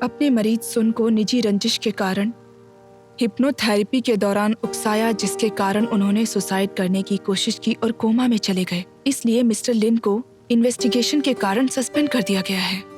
अपने मरीज सुन को निजी रंजिश के कारण हिप्नोथेरेपी के दौरान उकसाया, जिसके कारण उन्होंने सुसाइड करने की कोशिश की और कोमा में चले गए। इसलिए मिस्टर लिन को इन्वेस्टिगेशन के कारण सस्पेंड कर दिया गया है।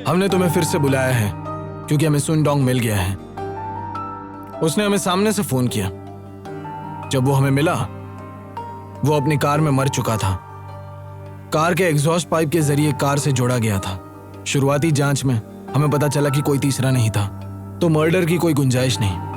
हमने तुम्हें फिर से बुलाया है क्योंकि हमें सुन डोंग मिल गया है। उसने हमें सामने से फोन किया। जब वो हमें मिला, वो अपनी कार में मर चुका था। कार के एग्जॉस्ट पाइप के जरिए कार से जोड़ा गया था। शुरुआती जांच में हमें पता चला कि कोई तीसरा नहीं था, तो मर्डर की कोई गुंजाइश नहीं।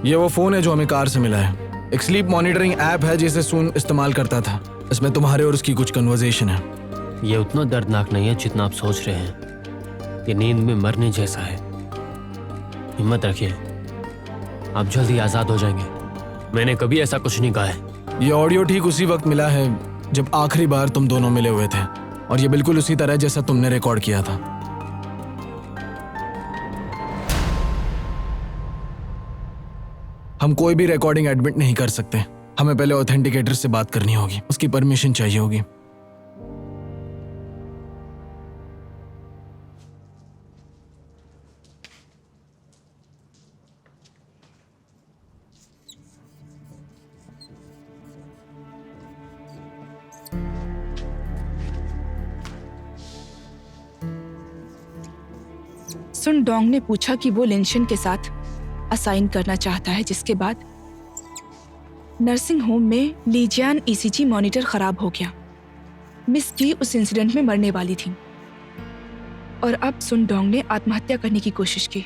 ये वो फोन है जो हमें कार से मिला है। एक स्लीप मॉनिटरिंग ऐप है जिसे सुन इस्तेमाल करता था। इसमें तुम्हारे और उसकी कुछ कन्वर्सेशन है। ये उतना दर्दनाक नहीं है जितना आप सोच रहे हैं। ये नींद में मरने जैसा है। हिम्मत रखिए, आप जल्दी आजाद हो जाएंगे। मैंने कभी ऐसा कुछ नहीं कहा है। ये ऑडियो ठीक उसी वक्त मिला है जब आखिरी बार तुम दोनों मिले हुए थे, और ये बिल्कुल उसी तरह जैसा तुमने रिकॉर्ड किया था। हम कोई भी रिकॉर्डिंग एडमिट नहीं कर सकते। हमें पहले ऑथेंटिकेटर से बात करनी होगी, उसकी परमिशन चाहिए होगी। सुन डोंग ने पूछा कि वो लिंशन के साथ असाइन करना चाहता है, जिसके बाद नर्सिंग होम में लीजियान ईसीजी मॉनिटर खराब हो गया। मिस टी उस इंसिडेंट में मरने वाली थी और अब सुनडोंग ने आत्महत्या करने की कोशिश की।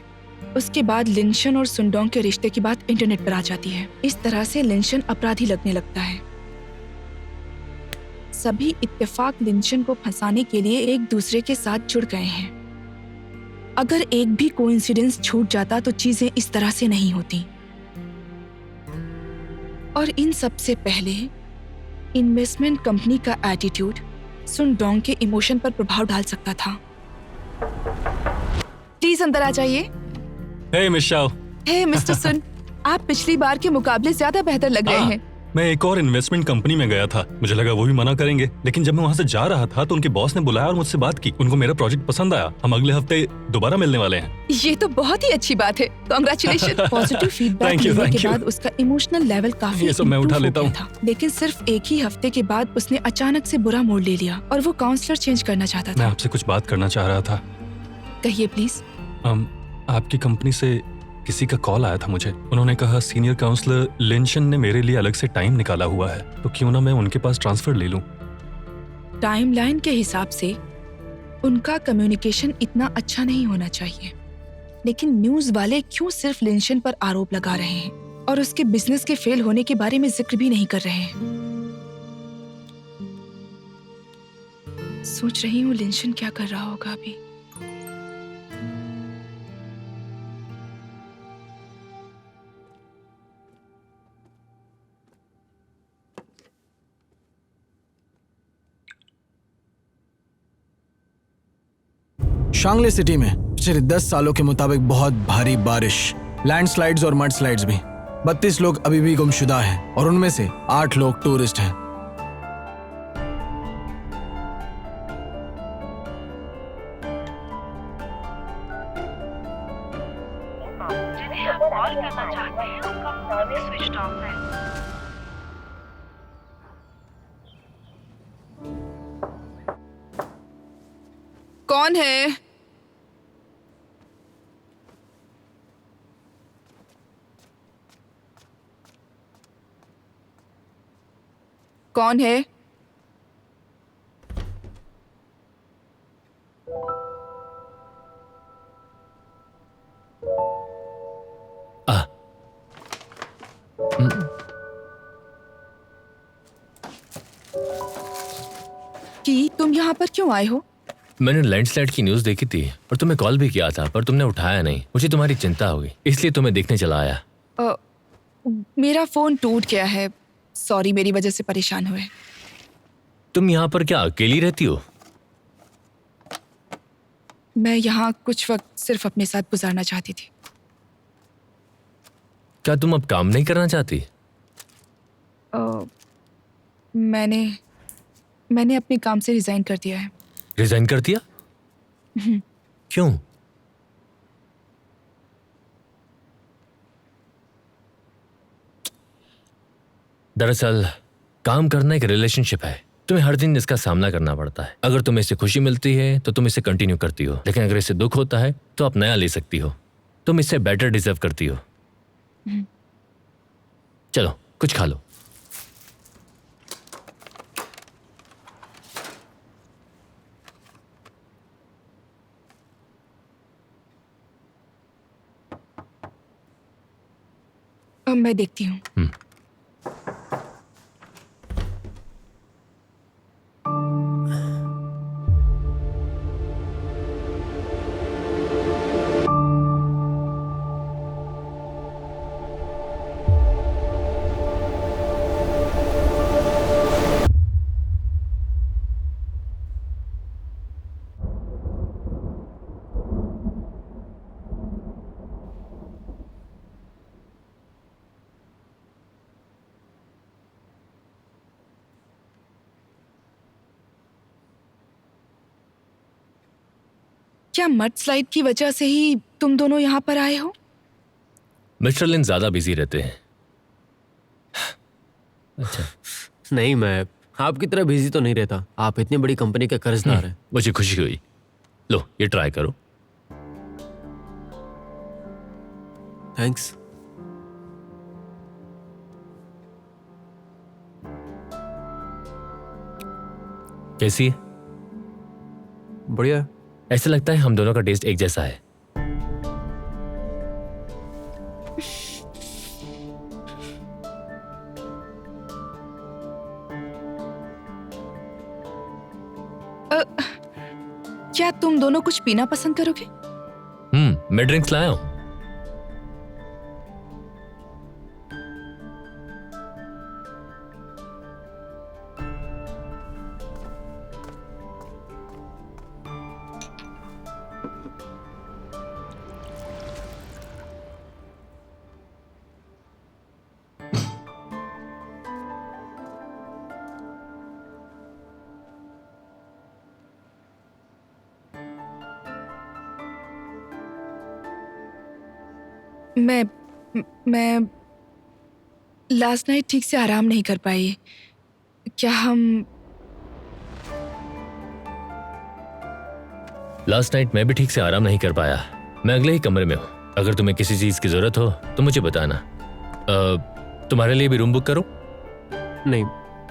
उसके बाद लिंशन और सुनडोंग के रिश्ते की बात इंटरनेट पर आ जाती है। इस तरह से लिंशन अपराधी लगने लगता है। सभी इत्तेफाक लिंशन को फंसाने के लिए एक दूसरे के साथ जुड़ गए हैं। अगर एक भी कोइंसिडेंस छूट जाता तो चीजें इस तरह से नहीं होती। और इन सबसे पहले इन्वेस्टमेंट कंपनी का एटीट्यूड सुन डोंग के इमोशन पर प्रभाव डाल सकता था। प्लीज अंदर आ जाइए। हे मिस शाओ। हे मिस्टर सुन, आप पिछली बार के मुकाबले ज्यादा बेहतर लग रहे हैं। मैं एक और इन्वेस्टमेंट कंपनी में गया था, मुझे लगा वो भी मना करेंगे, लेकिन जब मैं वहाँ से जा रहा था तो उनके बॉस ने बुलाया और मुझसे बात की। उनको मेरा प्रोजेक्ट पसंद आया। हम अगले हफ्ते दोबारा मिलने वाले हैं। ये तो बहुत ही अच्छी बात है। कांग्रेचुलेशन। पॉजिटिव फीडबैक मिलने के बाद उसका इमोशनल लेवल काफी ये सब मैं उठा लेता हूँ। लेकिन सिर्फ एक ही हफ्ते के बाद उसने अचानक से बुरा मोड़ ले लिया और वो काउंसलर चेंज करना चाहता था। मैं आपसे कुछ बात करना चाह रहा था। कहिए प्लीज। आपकी कंपनी से किसी का कॉल आया था मुझे। उन्होंने कहा सीनियर काउंसलर लिंशन ने मेरे लिए अलग से टाइम निकाला हुआ है, तो क्यों ना मैं उनके पास ट्रांसफर ले लूं। टाइमलाइन के हिसाब से उनका कम्युनिकेशन इतना अच्छा नहीं होना चाहिए, लेकिन न्यूज वाले क्यों सिर्फ लिंशन पर आरोप लगा रहे हैं और उसके बिजनेस के फेल होने के बारे में जिक्र भी नहीं कर रहे हैं। सोच रही हूँ लिंशन क्या कर रहा होगा अभी। शांगले सिटी में पिछले 10 सालों के मुताबिक बहुत भारी बारिश, लैंडस्लाइड्स और मडस्लाइड्स भी। 32 लोग अभी भी गुमशुदा हैं और उनमें से 8 लोग टूरिस्ट हैं। जिन्हें आप कॉल करना चाहते हैं उनका फोन स्विच ऑफ है। कौन है? कौन है? कि तुम यहाँ पर क्यों आए हो? मैंने लैंडस्लाइड की न्यूज़ देखी थी और तुम्हें कॉल भी किया था, पर तुमने उठाया नहीं। मुझे तुम्हारी चिंता हो गई, इसलिए तुम्हें देखने चला आया। मेरा फोन टूट गया है। सॉरी, मेरी वजह से परेशान हुए। तुम यहाँ पर क्या अकेली रहती हो? मैं यहाँ कुछ वक्त सिर्फ अपने साथ गुजारना चाहती थी। क्या तुम अब काम नहीं करना चाहती? मैंने अपने काम से रिजाइन कर दिया है। रिजाइन कर दिया? क्यों? दरअसल काम करना एक रिलेशनशिप है। तुम्हें हर दिन इसका सामना करना पड़ता है। अगर तुम्हें इससे खुशी मिलती है तो तुम इसे कंटिन्यू करती हो, लेकिन अगर इससे दुख होता है तो आप नया ले सकती हो। तुम इससे बेटर डिजर्व करती हो। चलो कुछ खा लो। अब मैं देखती हूँ। क्या मड स्लाइड की वजह से ही तुम दोनों यहाँ पर आए हो? मिस्टर लिन ज्यादा बिजी रहते हैं। अच्छा, नहीं, मैं आपकी तरह बिजी तो नहीं रहता। आप इतनी बड़ी कंपनी के कर्जदार हैं। मुझे खुशी हुई। लो ये ट्राई करो। थैंक्स। कैसी है? बढ़िया। ऐसा लगता है हम दोनों का टेस्ट एक जैसा है। क्या तुम दोनों कुछ पीना पसंद करोगे? मैं ड्रिंक्स लाया हूं। मैं लास्ट नाइट ठीक से आराम नहीं कर पाई। क्या हम लास्ट नाइट मैं भी ठीक से आराम नहीं कर पाया। मैं अगले ही कमरे में हूँ। अगर तुम्हें किसी चीज की जरूरत हो तो मुझे बताना। तुम्हारे लिए भी रूम बुक करूं? नहीं,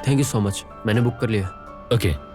थैंक यू सो मच, मैंने बुक कर लिया। ओके।